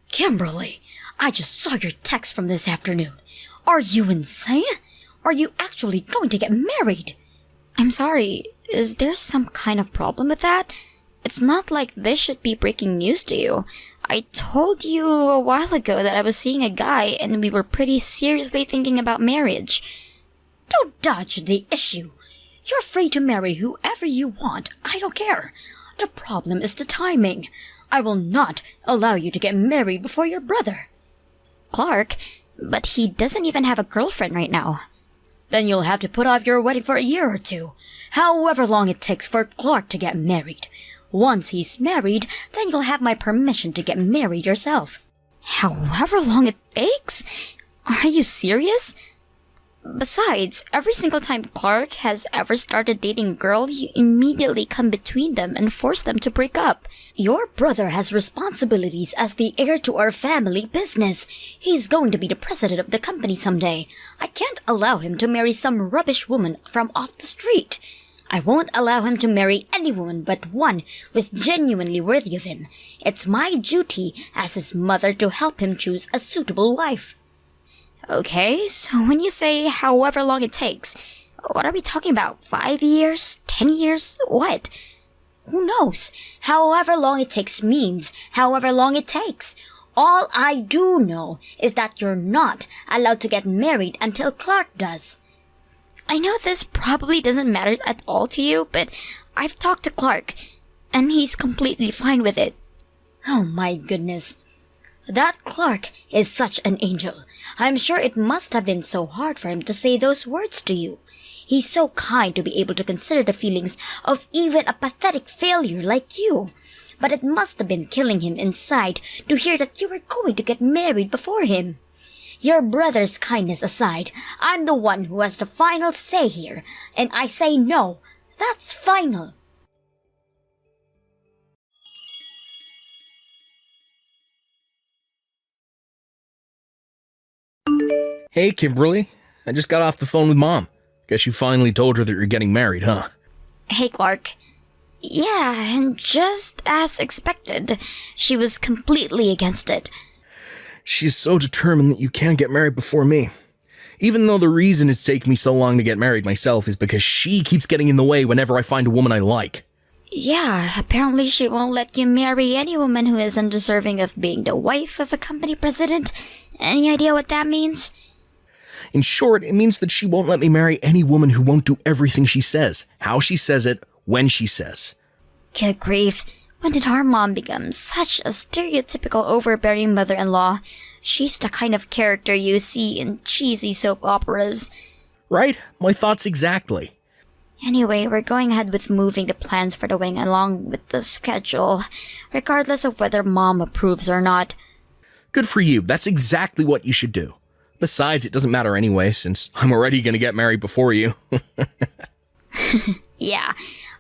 Kimberly, I just saw your text from this afternoon. Are you insane? Are you actually going to get married? I'm sorry, is there some kind of problem with that? It's not like this should be breaking news to you. I told you a while ago that I was seeing a guy and we were pretty seriously thinking about marriage. Don't dodge the issue. You're free to marry whoever you want. I don't care. The problem is the timing. I will not allow you to get married before your brother. Clark, but he doesn't even have a girlfriend right now. Then you'll have to put off your wedding for a year or two, however long it takes for Clark to get married. Once he's married, then you'll have my permission to get married yourself. However long it takes? Are you serious? Besides, every single time Clark has ever started dating a girl, you immediately come between them and force them to break up. Your brother has responsibilities as the heir to our family business. He's going to be the president of the company someday. I can't allow him to marry some rubbish woman from off the street. I won't allow him to marry any woman but one who is genuinely worthy of him. It's my duty as his mother to help him choose a suitable wife. Okay, so when you say however long it takes, what are we talking about? 5 years? 10 years? What? Who knows? However long it takes means however long it takes. All I do know is that you're not allowed to get married until Clark does. I know this probably doesn't matter at all to you, but I've talked to Clark, and he's completely fine with it. Oh my goodness. That Clark is such an angel. I'm sure it must have been so hard for him to say those words to you. He's so kind to be able to consider the feelings of even a pathetic failure like you. But it must have been killing him inside to hear that you were going to get married before him. Your brother's kindness aside, I'm the one who has the final say here, and I say no. That's final. Hey, Kimberly. I just got off the phone with Mom. Guess you finally told her that you're getting married, huh? Hey, Clark. Yeah, and just as expected, she was completely against it. She's so determined that you can't get married before me. Even though the reason it's taken me so long to get married myself is because she keeps getting in the way whenever I find a woman I like. Yeah, apparently she won't let you marry any woman who is undeserving of being the wife of a company president. Any idea what that means? In short, it means that she won't let me marry any woman who won't do everything she says, how she says it, when she says. Good grief. When did our mom become such a stereotypical overbearing mother-in-law? She's the kind of character you see in cheesy soap operas. Right? My thoughts exactly. Anyway, we're going ahead with moving the plans for the wedding along with the schedule, regardless of whether Mom approves or not. Good for you. That's exactly what you should do. Besides, it doesn't matter anyway, since I'm already going to get married before you. Yeah.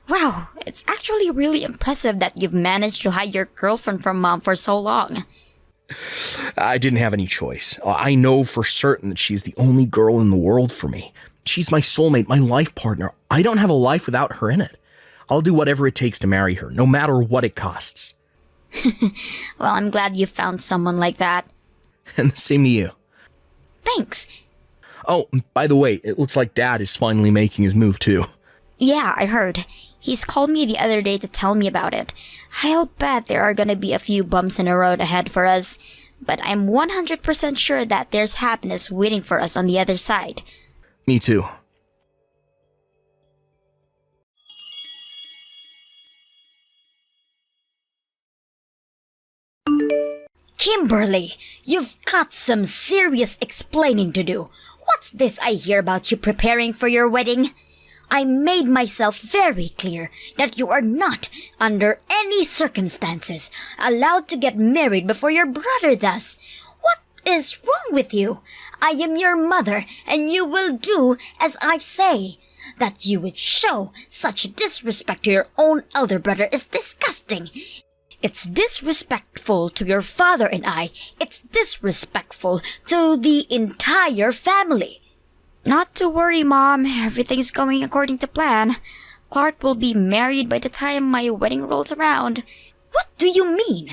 Wow, it's actually really impressive that you've managed to hide your girlfriend from Mom for so long. I didn't have any choice. I know for certain that she's the only girl in the world for me. She's my soulmate, my life partner. I don't have a life without her in it. I'll do whatever it takes to marry her, no matter what it costs. Well, I'm glad you found someone like that. And the same to you. Thanks. Oh, by the way, it looks like Dad is finally making his move too. Yeah, I heard. He's called me the other day to tell me about it. I'll bet there are gonna be a few bumps in the road ahead for us, but I'm 100% sure that there's happiness waiting for us on the other side. Me too. Kimberly, you've got some serious explaining to do. What's this I hear about you preparing for your wedding? I made myself very clear that you are not, under any circumstances, allowed to get married before your brother does. What is wrong with you? I am your mother, and you will do as I say. That you would show such disrespect to your own elder brother is disgusting. It's disrespectful to your father and I. It's disrespectful to the entire family. Not to worry, Mom. Everything's going according to plan. Clark will be married by the time my wedding rolls around. What do you mean?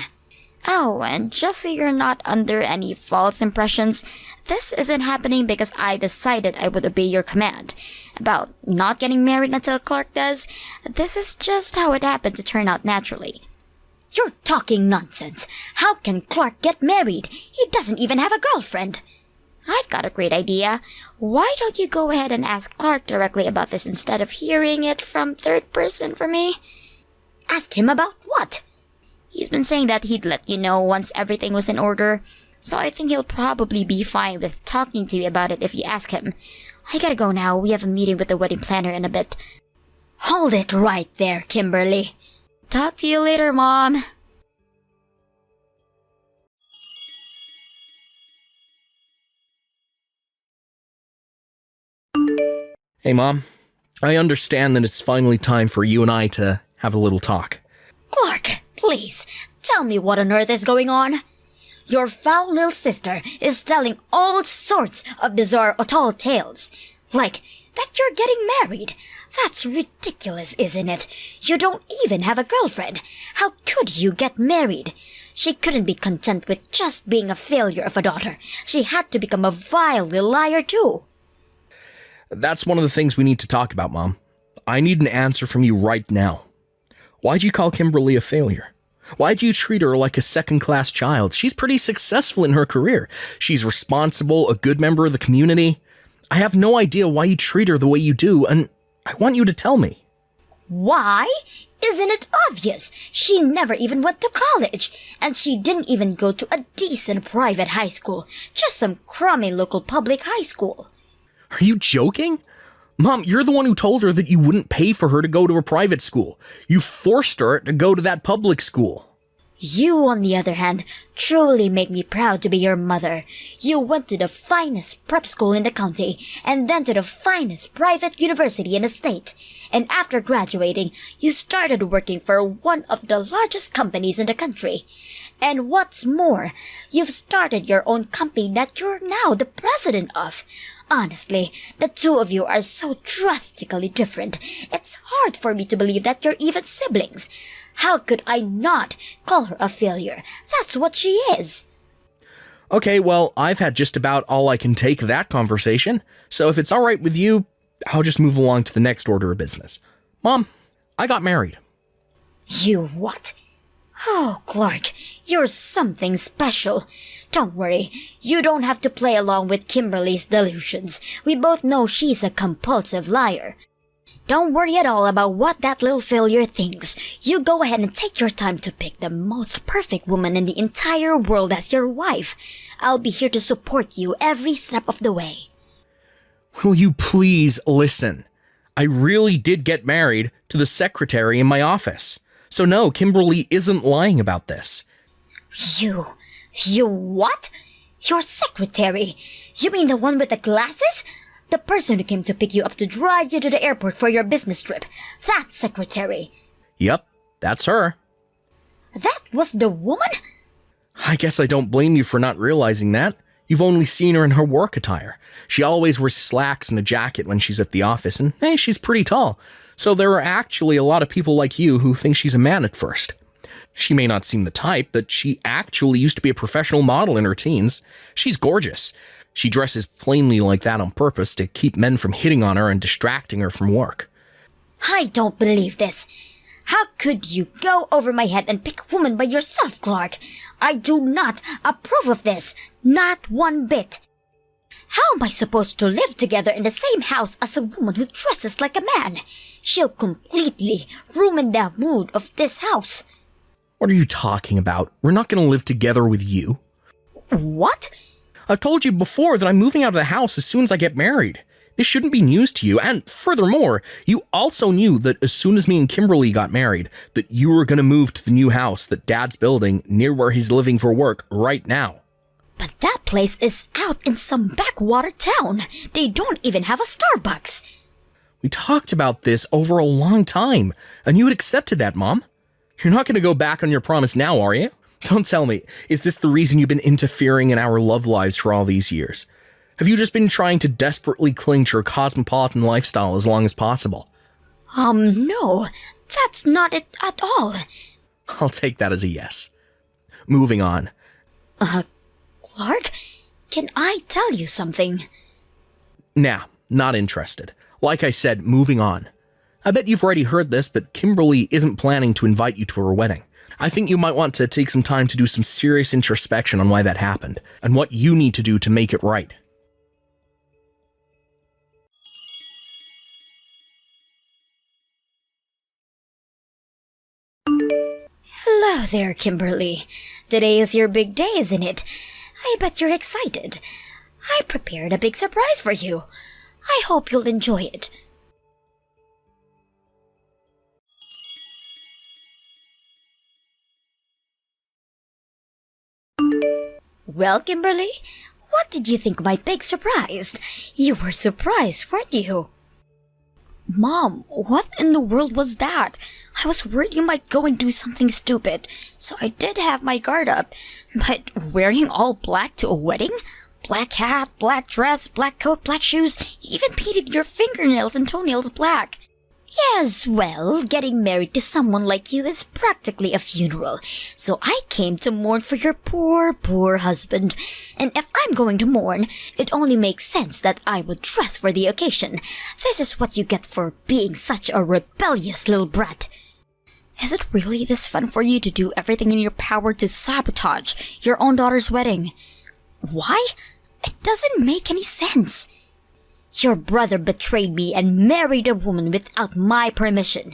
Oh, and just so you're not under any false impressions, this isn't happening because I decided I would obey your command about not getting married until Clark does. This is just how it happened to turn out naturally. You're talking nonsense. How can Clark get married? He doesn't even have a girlfriend. I've got a great idea. Why don't you go ahead and ask Clark directly about this instead of hearing it from third person from me? Ask him about what? He's been saying that he'd let you know once everything was in order, so I think he'll probably be fine with talking to you about it if you ask him. I gotta go now. We have a meeting with the wedding planner in a bit. Hold it right there, Kimberly. Talk to you later, Mom. Hey, Mom. I understand that it's finally time for you and I to have a little talk. Clark, please, tell me what on earth is going on. Your foul little sister is telling all sorts of bizarre tall tales. Like, that you're getting married. That's ridiculous, isn't it? You don't even have a girlfriend. How could you get married? She couldn't be content with just being a failure of a daughter. She had to become a vile little liar, too. That's one of the things we need to talk about, Mom. I need an answer from you right now. Why'd you call Kimberly a failure? Why'd you treat her like a second-class child? She's pretty successful in her career. She's responsible, a good member of the community. I have no idea why you treat her the way you do, and I want you to tell me. Why? Isn't it obvious? She never even went to college, and she didn't even go to a decent private high school, just some crummy local public high school. Are you joking? Mom, you're the one who told her that you wouldn't pay for her to go to a private school. You forced her to go to that public school. You, on the other hand, truly make me proud to be your mother. You went to the finest prep school in the county, and then to the finest private university in the state. And after graduating, you started working for one of the largest companies in the country. And what's more, you've started your own company that you're now the president of. Honestly, the two of you are so drastically different. It's hard for me to believe that you're even siblings. How could I not call her a failure? That's what she is. Okay, well, I've had just about all I can take of that conversation, so if it's all right with you, I'll just move along to the next order of business. Mom, I got married. You what? Oh, Clark, you're something special. Don't worry, you don't have to play along with Kimberly's delusions. We both know she's a compulsive liar. Don't worry at all about what that little failure thinks. You go ahead and take your time to pick the most perfect woman in the entire world as your wife. I'll be here to support you every step of the way. Will you please listen? I really did get married to the secretary in my office. So no, Kimberly isn't lying about this. You what? Your secretary? You mean the one with the glasses? The person who came to pick you up to drive you to the airport for your business trip. That secretary. Yep, that's her. That was the woman? I guess I don't blame you for not realizing that. You've only seen her in her work attire. She always wears slacks and a jacket when she's at the office, and hey, she's pretty tall. So there are actually a lot of people like you who think she's a man at first. She may not seem the type, but she actually used to be a professional model in her teens. She's gorgeous. She dresses plainly like that on purpose to keep men from hitting on her and distracting her from work. I don't believe this. How could you go over my head and pick a woman by yourself, Clark? I do not approve of this. Not one bit. How am I supposed to live together in the same house as a woman who dresses like a man? She'll completely ruin the mood of this house. What are you talking about? We're not going to live together with you. What? I've told you before that I'm moving out of the house as soon as I get married. This shouldn't be news to you, and furthermore, you also knew that as soon as me and Kimberly got married, that you were going to move to the new house that Dad's building near where he's living for work right now. But that place is out in some backwater town. They don't even have a Starbucks. We talked about this over a long time, and you had accepted that, Mom. You're not going to go back on your promise now, are you? Don't tell me, is this the reason you've been interfering in our love lives for all these years? Have you just been trying to desperately cling to your cosmopolitan lifestyle as long as possible? No, that's not it at all. I'll take that as a yes. Moving on. Clark, can I tell you something? Nah, not interested. Like I said, moving on. I bet you've already heard this, but Kimberly isn't planning to invite you to her wedding. I think you might want to take some time to do some serious introspection on why that happened, and what you need to do to make it right. Hello there, Kimberly. Today is your big day, isn't it? I bet you're excited. I prepared a big surprise for you. I hope you'll enjoy it. Well, Kimberly, what did you think of my big surprise? You were surprised, weren't you? Mom, what in the world was that? I was worried you might go and do something stupid, so I did have my guard up. But wearing all black to a wedding? Black hat, black dress, black coat, black shoes, you even painted your fingernails and toenails black. Yes, well, getting married to someone like you is practically a funeral, so I came to mourn for your poor, poor husband. And if I'm going to mourn, it only makes sense that I would dress for the occasion. This is what you get for being such a rebellious little brat. Is it really this fun for you to do everything in your power to sabotage your own daughter's wedding? Why? It doesn't make any sense. Your brother betrayed me and married a woman without my permission.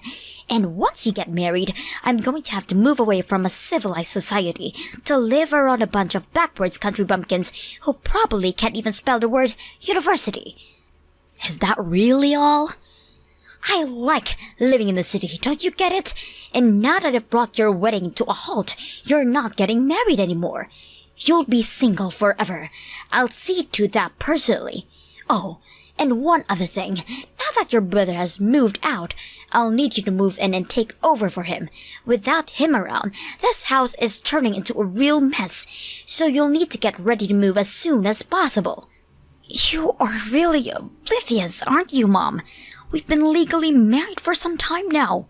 And once you get married, I'm going to have to move away from a civilized society to live around a bunch of backwards country bumpkins who probably can't even spell the word university. Is that really all? I like living in the city, don't you get it? And now that I've brought your wedding to a halt, you're not getting married anymore. You'll be single forever. I'll see to that personally. Oh, and one other thing. Now that your brother has moved out, I'll need you to move in and take over for him. Without him around, this house is turning into a real mess, so you'll need to get ready to move as soon as possible. You are really oblivious, aren't you, Mom? We've been legally married for some time now.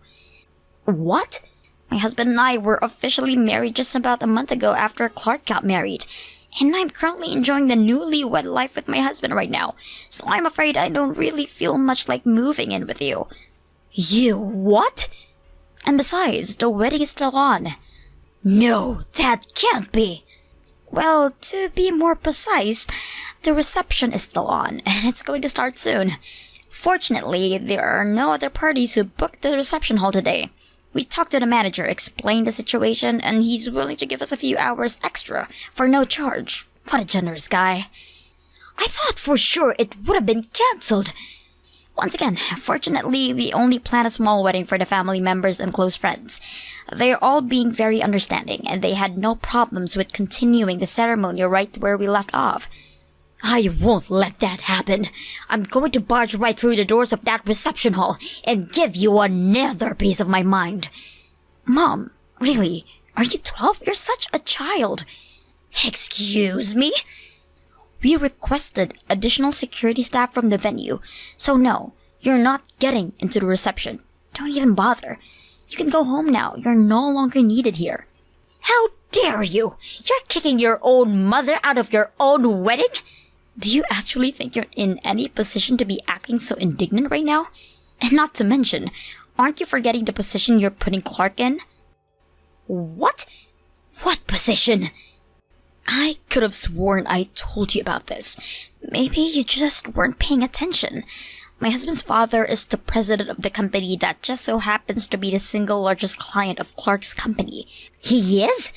What? My husband and I were officially married just about a month ago after Clark got married. And I'm currently enjoying the newlywed life with my husband right now, so I'm afraid I don't really feel much like moving in with you. You what? And besides, the wedding is still on. No, that can't be. Well, to be more precise, the reception is still on, and it's going to start soon. Fortunately, there are no other parties who booked the reception hall today. We talked to the manager, explained the situation, and he's willing to give us a few hours extra for no charge. What a generous guy. I thought for sure it would have been cancelled. Once again, fortunately, we only planned a small wedding for the family members and close friends. They're all being very understanding, and they had no problems with continuing the ceremony right where we left off. I won't let that happen. I'm going to barge right through the doors of that reception hall and give you another piece of my mind. Mom, really? Are you 12? You're such a child. Excuse me? We requested additional security staff from the venue, so no, you're not getting into the reception. Don't even bother. You can go home now. You're no longer needed here. How dare you? You're kicking your own mother out of your own wedding? Do you actually think you're in any position to be acting so indignant right now? And not to mention, aren't you forgetting the position you're putting Clark in? What? What position? I could have sworn I told you about this. Maybe you just weren't paying attention. My husband's father is the president of the company that just so happens to be the single largest client of Clark's company. He is?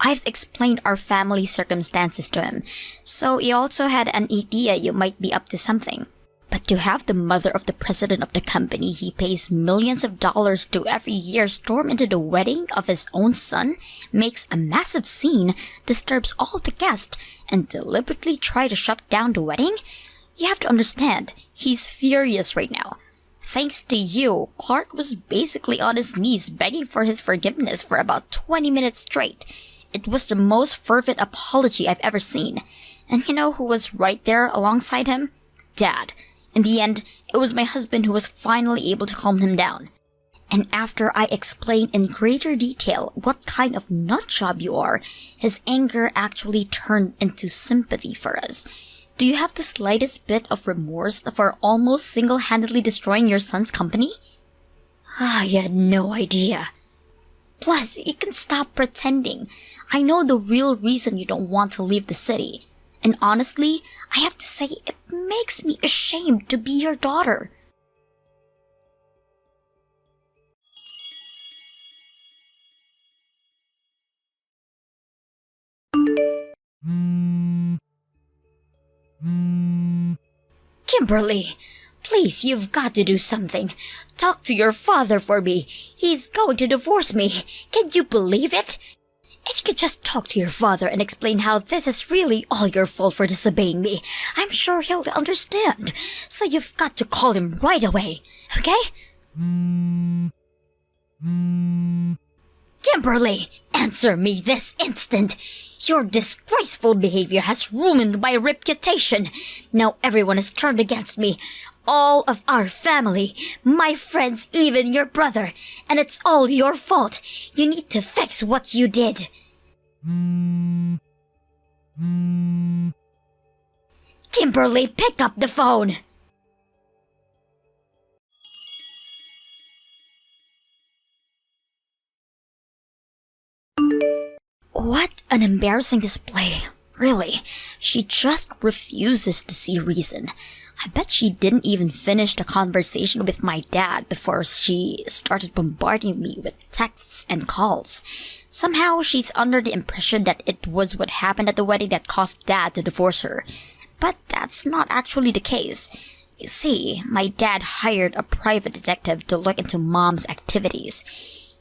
I've explained our family circumstances to him, so he also had an idea you might be up to something. But to have the mother of the president of the company he pays millions of dollars to every year storm into the wedding of his own son, makes a massive scene, disturbs all the guests, and deliberately try to shut down the wedding? You have to understand, he's furious right now. Thanks to you, Clark was basically on his knees begging for his forgiveness for about 20 minutes straight. It was the most fervent apology I've ever seen. And you know who was right there alongside him? Dad. In the end, it was my husband who was finally able to calm him down. And after I explained in greater detail what kind of nutjob you are, his anger actually turned into sympathy for us. Do you have the slightest bit of remorse for almost single-handedly destroying your son's company? You had no idea. Plus, you can stop pretending. I know the real reason you don't want to leave the city. And honestly, I have to say, it makes me ashamed to be your daughter. Kimberly, please, you've got to do something. Talk to your father for me. He's going to divorce me. Can you believe it? If you could just talk to your father and explain how this is really all your fault for disobeying me, I'm sure he'll understand. So you've got to call him right away, okay? Kimberly, answer me this instant. Your disgraceful behavior has ruined my reputation. Now everyone is turned against me. All of our family, my friends, even your brother. And it's all your fault. You need to fix what you did. Kimberly, pick up the phone. What an embarrassing display. Really, she just refuses to see reason. I bet she didn't even finish the conversation with my dad before she started bombarding me with texts and calls. Somehow, she's under the impression that it was what happened at the wedding that caused Dad to divorce her. But that's not actually the case. You see, my dad hired a private detective to look into Mom's activities.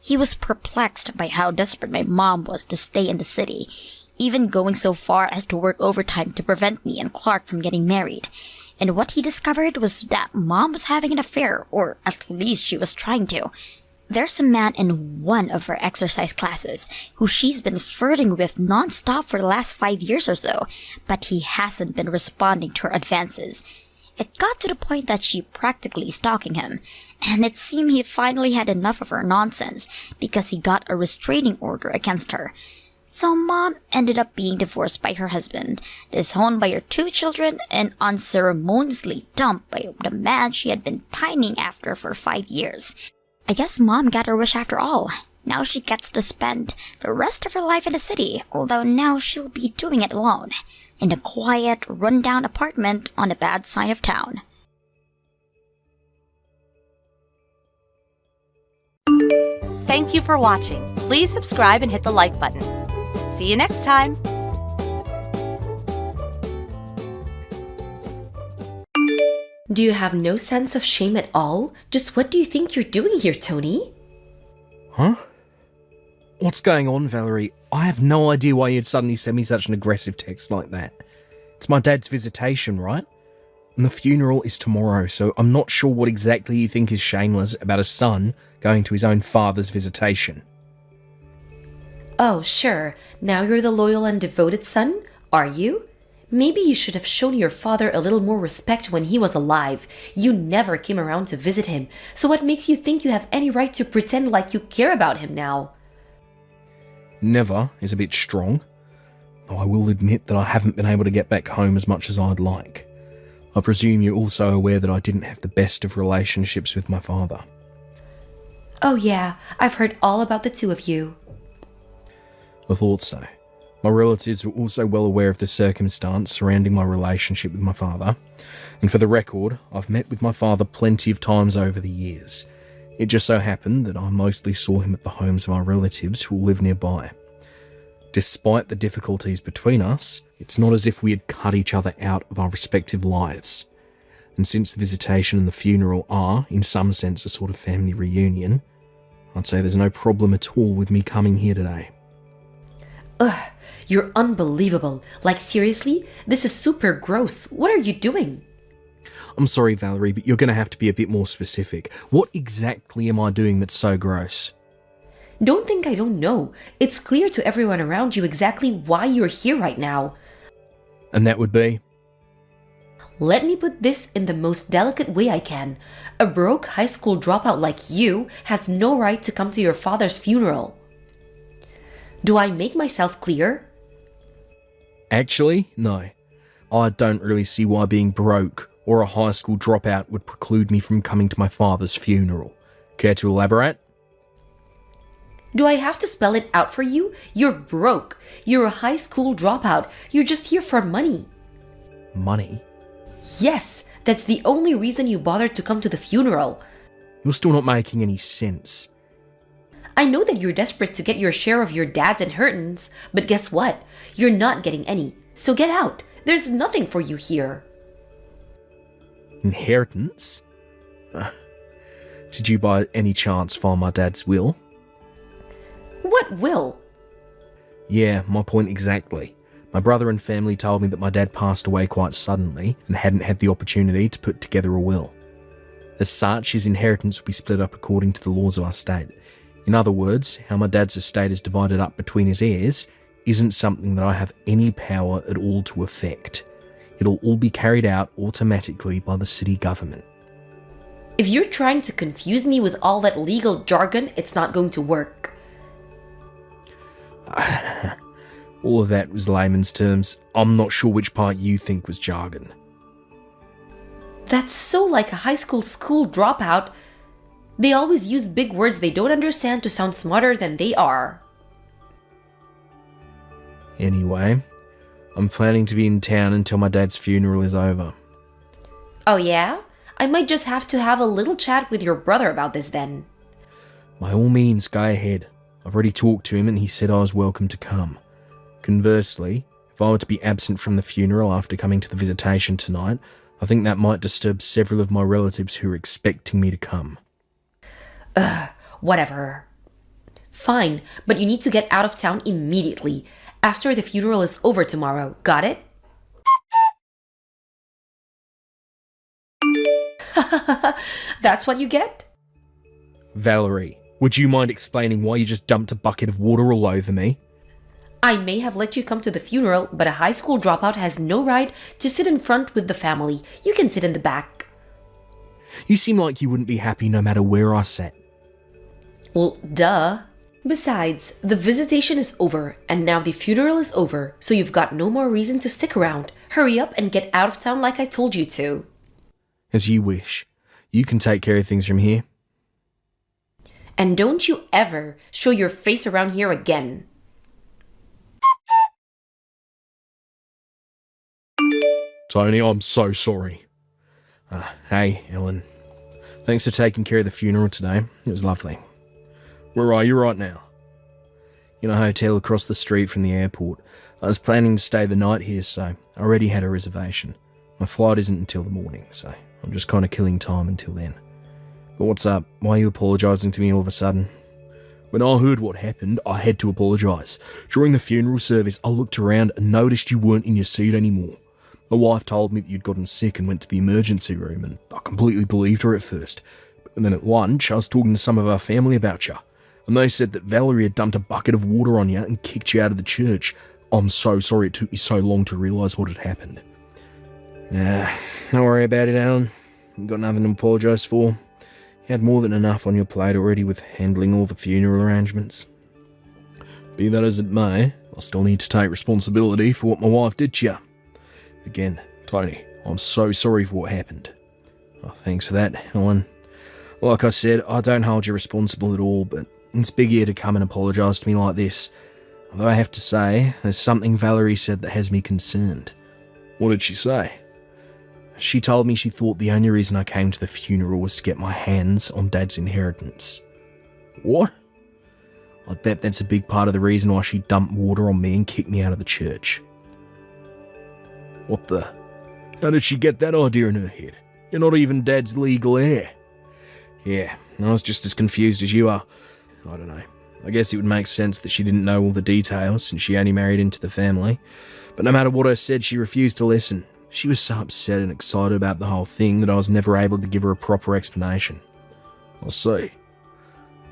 He was perplexed by how desperate my mom was to stay in the city, even going so far as to work overtime to prevent me and Clark from getting married. And what he discovered was that Mom was having an affair, or at least she was trying to. There's a man in one of her exercise classes who she's been flirting with non-stop for the last 5 years or so, but he hasn't been responding to her advances. It got to the point that she practically stalking him, and it seemed he finally had enough of her nonsense because he got a restraining order against her. So Mom ended up being divorced by her husband, disowned by her 2 children, and unceremoniously dumped by the man she had been pining after for 5 years. I guess Mom got her wish after all. Now she gets to spend the rest of her life in the city, although now she'll be doing it alone, in a quiet, run-down apartment on the bad side of town. Thank you for watching. Please subscribe and hit the like button. See you next time! Do you have no sense of shame at all? Just what do you think you're doing here, Tony? Huh? What's going on, Valerie? I have no idea why you'd suddenly send me such an aggressive text like that. It's my dad's visitation, right? And the funeral is tomorrow, so I'm not sure what exactly you think is shameless about a son going to his own father's visitation. Oh, sure. Now you're the loyal and devoted son, are you? Maybe you should have shown your father a little more respect when he was alive. You never came around to visit him, so what makes you think you have any right to pretend like you care about him now? Never is a bit strong, though I will admit that I haven't been able to get back home as much as I'd like. I presume you're also aware that I didn't have the best of relationships with my father. Oh yeah, I've heard all about the 2 of you. I thought so. My relatives were also well aware of the circumstance surrounding my relationship with my father, and for the record, I've met with my father plenty of times over the years. It just so happened that I mostly saw him at the homes of my relatives who live nearby. Despite the difficulties between us, it's not as if we had cut each other out of our respective lives. And since the visitation and the funeral are, in some sense, a sort of family reunion, I'd say there's no problem at all with me coming here today. Ugh, you're unbelievable. Like seriously? This is super gross. What are you doing? I'm sorry, Valerie, but you're going to have to be a bit more specific. What exactly am I doing that's so gross? Don't think I don't know. It's clear to everyone around you exactly why you're here right now. And that would be? Let me put this in the most delicate way I can. A broke high school dropout like you has no right to come to your father's funeral. Do I make myself clear? Actually, no. I don't really see why being broke or a high school dropout would preclude me from coming to my father's funeral. Care to elaborate? Do I have to spell it out for you? You're broke. You're a high school dropout. You're just here for money. Money? Yes, that's the only reason you bothered to come to the funeral. You're still not making any sense. I know that you're desperate to get your share of your dad's inheritance, but guess what? You're not getting any. So get out. There's nothing for you here. Inheritance? Did you by any chance find my dad's will? What will? Yeah, my point exactly. My brother and family told me that my dad passed away quite suddenly and hadn't had the opportunity to put together a will. As such, his inheritance will be split up according to the laws of our state. In other words, how my dad's estate is divided up between his heirs isn't something that I have any power at all to affect. It'll all be carried out automatically by the city government. If you're trying to confuse me with all that legal jargon, it's not going to work. All of that was layman's terms. I'm not sure which part you think was jargon. That's so like a high school dropout. They always use big words they don't understand to sound smarter than they are. Anyway, I'm planning to be in town until my dad's funeral is over. Oh yeah? I might just have to have a little chat with your brother about this then. By all means, go ahead. I've already talked to him and he said I was welcome to come. Conversely, if I were to be absent from the funeral after coming to the visitation tonight, I think that might disturb several of my relatives who are expecting me to come. Whatever. Fine, but you need to get out of town immediately, after the funeral is over tomorrow, got it? That's what you get? Valerie, would you mind explaining why you just dumped a bucket of water all over me? I may have let you come to the funeral, but a high school dropout has no right to sit in front with the family. You can sit in the back. You seem like you wouldn't be happy no matter where I sat. Well, duh. Besides, the visitation is over, and now the funeral is over, so you've got no more reason to stick around. Hurry up and get out of town like I told you to. As you wish. You can take care of things from here. And don't you ever show your face around here again. Tony, I'm so sorry. Hey, Ellen. Thanks for taking care of the funeral today. It was lovely. Where are you right now? In a hotel across the street from the airport. I was planning to stay the night here, so I already had a reservation. My flight isn't until the morning, so I'm just kind of killing time until then. But what's up? Why are you apologising to me all of a sudden? When I heard what happened, I had to apologise. During the funeral service, I looked around and noticed you weren't in your seat anymore. My wife told me that you'd gotten sick and went to the emergency room, and I completely believed her at first. But then at lunch, I was talking to some of our family about you, and they said that Valerie had dumped a bucket of water on you and kicked you out of the church. I'm so sorry it took me so long to realise what had happened. Nah, don't worry about it, Alan. You've got nothing to apologise for. You had more than enough on your plate already with handling all the funeral arrangements. Be that as it may, I still need to take responsibility for what my wife did to you. Again, Tony, I'm so sorry for what happened. Oh, thanks for that, Helen. Like I said, I don't hold you responsible at all, but it's big of you to come and apologise to me like this. Although I have to say, there's something Valerie said that has me concerned. What did she say? She told me she thought the only reason I came to the funeral was to get my hands on Dad's inheritance. What? I bet that's a big part of the reason why she dumped water on me and kicked me out of the church. What the? How did she get that idea in her head? You're not even Dad's legal heir. Yeah, I was just as confused as you are. I don't know. I guess it would make sense that she didn't know all the details since she only married into the family. But no matter what I said, she refused to listen. She was so upset and excited about the whole thing that I was never able to give her a proper explanation. I'll see.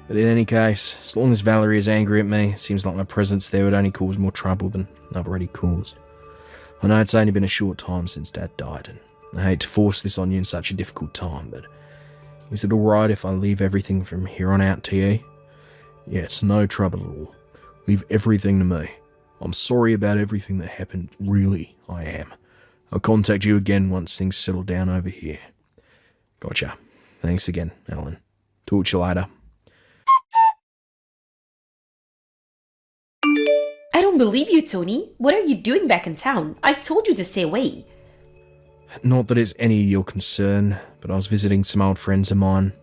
But in any case, as long as Valerie is angry at me, it seems like my presence there would only cause more trouble than I've already caused. I know it's only been a short time since Dad died, and I hate to force this on you in such a difficult time, but is it alright if I leave everything from here on out to you? Yes, no trouble at all. Leave everything to me. I'm sorry about everything that happened, really, I am. I'll contact you again once things settle down over here. Gotcha. Thanks again, Alan. Talk to you later. I don't believe you, Tony. What are you doing back in town? I told you to stay away. Not that it's any of your concern, but I was visiting some old friends of mine.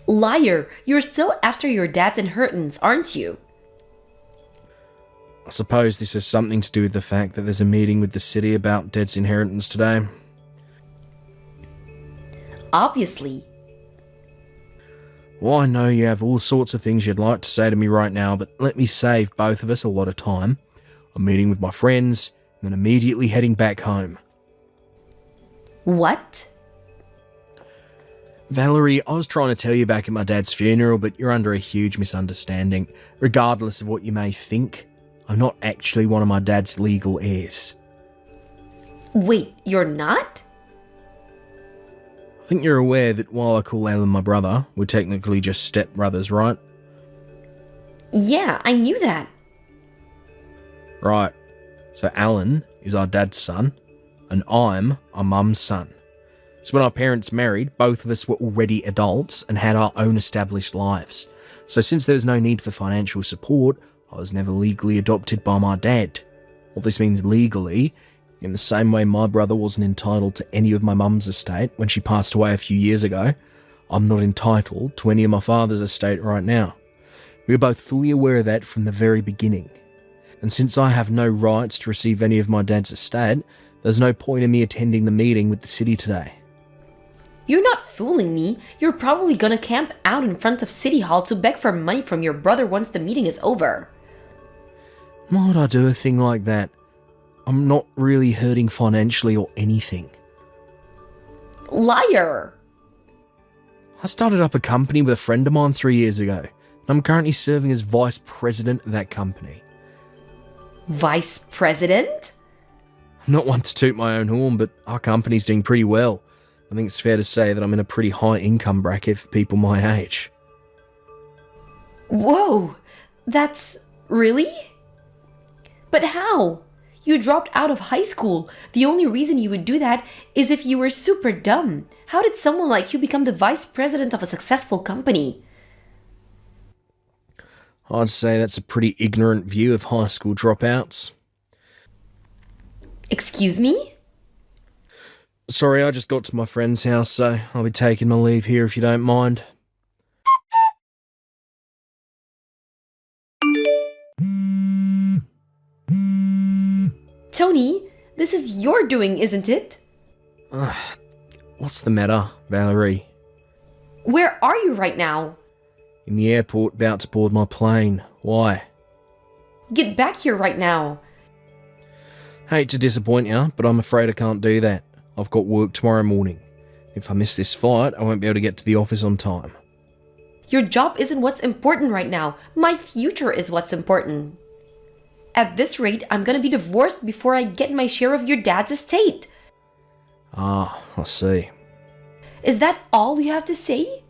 Liar! You're still after your dad's inheritance, aren't you? I suppose this has something to do with the fact that there's a meeting with the city about Dad's inheritance today. Obviously. Well, I know you have all sorts of things you'd like to say to me right now, but let me save both of us a lot of time. I'm meeting with my friends, and then immediately heading back home. What? Valerie, I was trying to tell you back at my dad's funeral, but you're under a huge misunderstanding. Regardless of what you may think, I'm not actually one of my dad's legal heirs. Wait, you're not? I think you're aware that while I call Alan my brother, we're technically just stepbrothers, right? Yeah, I knew that. Right. So Alan is our dad's son, and I'm our mum's son. So when our parents married, both of us were already adults and had our own established lives. So since there was no need for financial support, I was never legally adopted by my dad. What this means legally, in the same way my brother wasn't entitled to any of my mum's estate when she passed away a few years ago, I'm not entitled to any of my father's estate right now. We were both fully aware of that from the very beginning. And since I have no rights to receive any of my dad's estate, there's no point in me attending the meeting with the city today. You're not fooling me. You're probably gonna camp out in front of City Hall to beg for money from your brother once the meeting is over. Why would I do a thing like that? I'm not really hurting financially or anything. Liar! I started up a company with a friend of mine 3 years ago, and I'm currently serving as vice president of that company. Vice president? I'm not one to toot my own horn, but our company's doing pretty well. I think it's fair to say that I'm in a pretty high income bracket for people my age. Whoa! That's... really? But how? You dropped out of high school. The only reason you would do that is if you were super dumb. How did someone like you become the vice president of a successful company? I'd say that's a pretty ignorant view of high school dropouts. Excuse me? Sorry, I just got to my friend's house, so I'll be taking my leave here if you don't mind. Tony, this is your doing, isn't it? What's the matter, Valerie? Where are you right now? In the airport, about to board my plane. Why? Get back here right now. Hate to disappoint you, but I'm afraid I can't do that. I've got work tomorrow morning. If I miss this flight, I won't be able to get to the office on time. Your job isn't what's important right now. My future is what's important. At this rate, I'm gonna be divorced before I get my share of your dad's estate. Ah, I see. Is that all you have to say?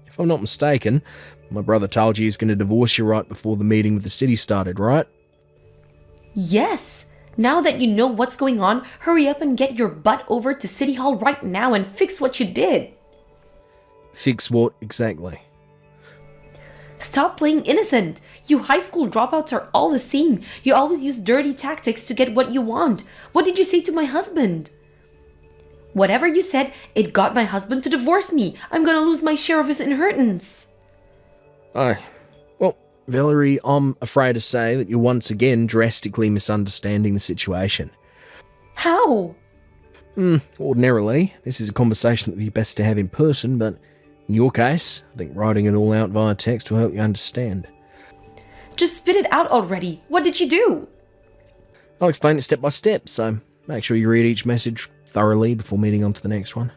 If I'm not mistaken, my brother told you he's going to divorce you right before the meeting with the city started, right? Yes. Now that you know what's going on, hurry up and get your butt over to City Hall right now and fix what you did. Fix what exactly? Stop playing innocent. You high school dropouts are all the same. You always use dirty tactics to get what you want. What did you say to my husband? Whatever you said, it got my husband to divorce me. I'm gonna lose my share of his inheritance. Oh, well, Valerie, I'm afraid to say that you're once again drastically misunderstanding the situation. How? Ordinarily, this is a conversation that would be best to have in person, but in your case, I think writing it all out via text will help you understand. Just spit it out already. What did you do? I'll explain it step by step, so make sure you read each message thoroughly before moving on to the next one.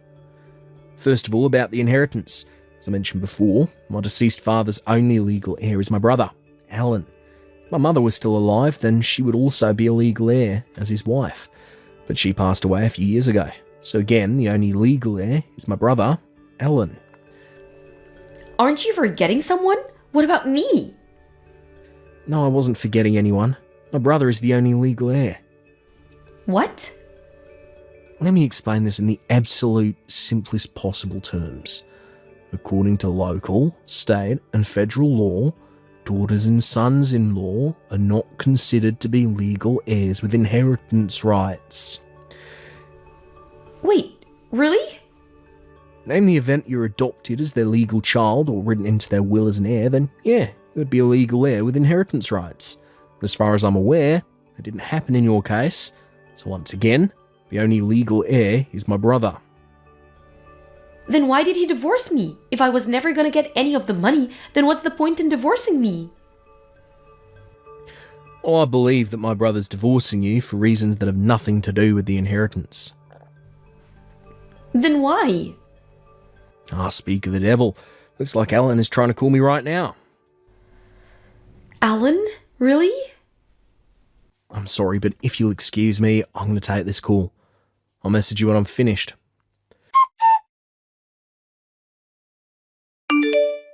First of all, about the inheritance. As I mentioned before, my deceased father's only legal heir is my brother, Alan. If my mother was still alive, then she would also be a legal heir as his wife. But she passed away a few years ago. So again, the only legal heir is my brother, Alan. Aren't you forgetting someone? What about me? No, I wasn't forgetting anyone. My brother is the only legal heir. What? Let me explain this in the absolute simplest possible terms. According to local, state, and federal law, daughters and sons-in-law are not considered to be legal heirs with inheritance rights. Wait, really? Name the event you're adopted as their legal child or written into their will as an heir, then yeah, you would be a legal heir with inheritance rights. But as far as I'm aware, that didn't happen in your case, so once again, the only legal heir is my brother. Then why did he divorce me? If I was never gonna get any of the money, then what's the point in divorcing me? Oh, I believe that my brother's divorcing you for reasons that have nothing to do with the inheritance. Then why? Ah, speak of the devil. Looks like Alan is trying to call me right now. Alan? Really? I'm sorry, but if you'll excuse me, I'm going to take this call. I'll message you when I'm finished.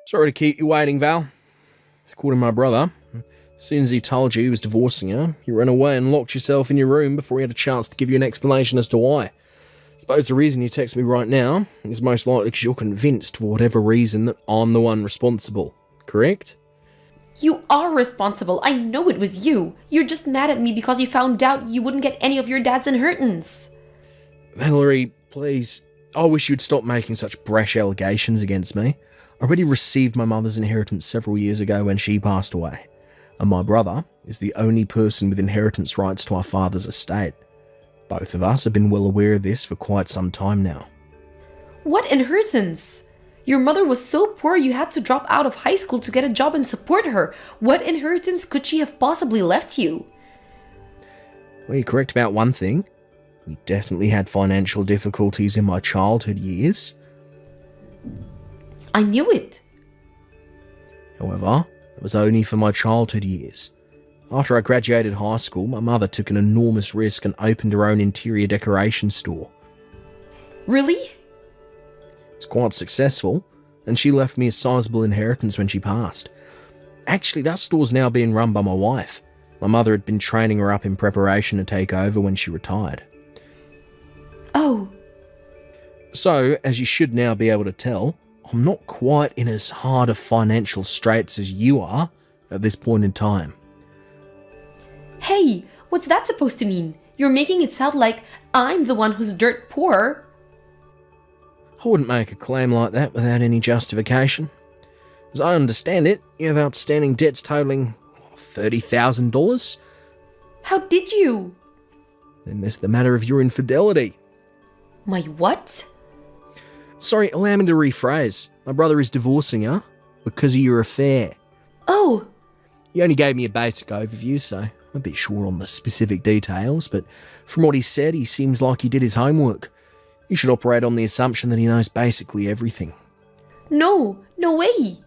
Sorry to keep you waiting, Val. According to my brother, as soon as he told you he was divorcing her, you ran away and locked yourself in your room before he had a chance to give you an explanation as to why. Suppose the reason you text me right now is most likely because you're convinced, for whatever reason, that I'm the one responsible. Correct? You are responsible. I know it was you. You're just mad at me because you found out you wouldn't get any of your dad's inheritance. Valerie, please. I wish you'd stop making such brash allegations against me. I already received my mother's inheritance several years ago when she passed away, and my brother is the only person with inheritance rights to our father's estate. Both of us have been well aware of this for quite some time now. What inheritance? Your mother was so poor you had to drop out of high school to get a job and support her. What inheritance could she have possibly left you? Well, you're correct about one thing. We definitely had financial difficulties in my childhood years. I knew it. However, it was only for my childhood years. After I graduated high school, my mother took an enormous risk and opened her own interior decoration store. Really? It's quite successful, and she left me a sizable inheritance when she passed. Actually, that store's now being run by my wife. My mother had been training her up in preparation to take over when she retired. Oh. So, as you should now be able to tell, I'm not quite in as hard of financial straits as you are at this point in time. Hey, what's that supposed to mean? You're making it sound like I'm the one who's dirt poor. I wouldn't make a claim like that without any justification. As I understand it, you have outstanding debts totaling $30,000. How did you? Then there's the matter of your infidelity. My what? Sorry, allow me to rephrase. My brother is divorcing her because of your affair. Oh. He only gave me a basic overview, so I'm a bit short on the specific details, but from what he said, he seems like he did his homework. You should operate on the assumption that he knows basically everything. No way.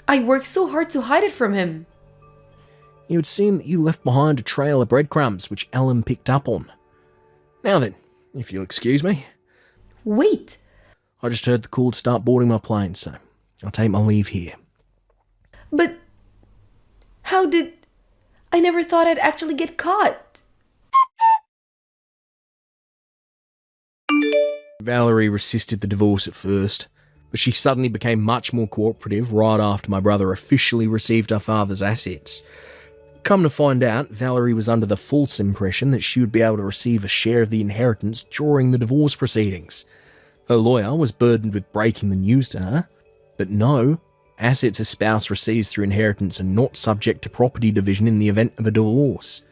I worked so hard to hide it from him. It would seem that you left behind a trail of breadcrumbs which Alan picked up on. Now then, if you'll excuse me. Wait. I just heard the call to start boarding my plane, so I'll take my leave here. But how did... I never thought I'd actually get caught. Valerie resisted the divorce at first, but she suddenly became much more cooperative right after my brother officially received her father's assets. Come to find out, Valerie was under the false impression that she would be able to receive a share of the inheritance during the divorce proceedings. Her lawyer was burdened with breaking the news to her, but no, assets a spouse receives through inheritance are not subject to property division in the event of a divorce.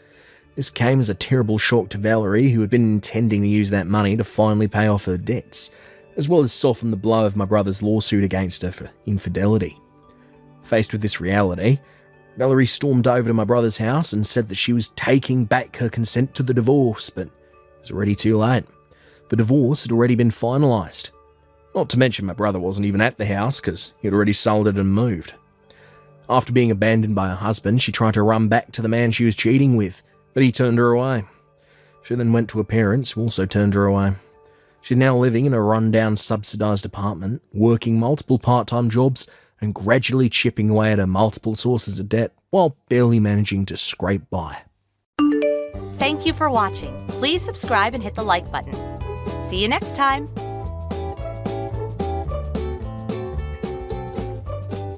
This came as a terrible shock to Valerie, who had been intending to use that money to finally pay off her debts, as well as soften the blow of my brother's lawsuit against her for infidelity. Faced with this reality, Valerie stormed over to my brother's house and said that she was taking back her consent to the divorce, but it was already too late. The divorce had already been finalised. Not to mention my brother wasn't even at the house because he had already sold it and moved. After being abandoned by her husband, she tried to run back to the man she was cheating with, but he turned her away. She then went to her parents, who also turned her away. She's now living in a rundown subsidised apartment, working multiple part-time jobs, and gradually chipping away at her multiple sources of debt, while barely managing to scrape by. Thank you for watching. Please subscribe and hit the like button. See you next time.